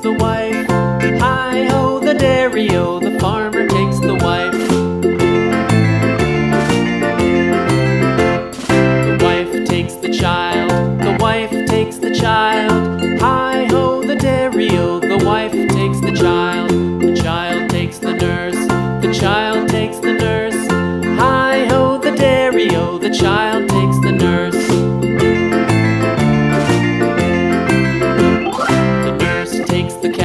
the wife. Hi-ho, the dairy-o, the farmer takes the wife. The wife takes the child, the wife takes the child. Hi-ho, the dairy-o, the wife takes the child. The child takes the nurse, the child takes the nurse. Hi-ho, the dairy-o, the child takes the nurse. The nurse takes the cat.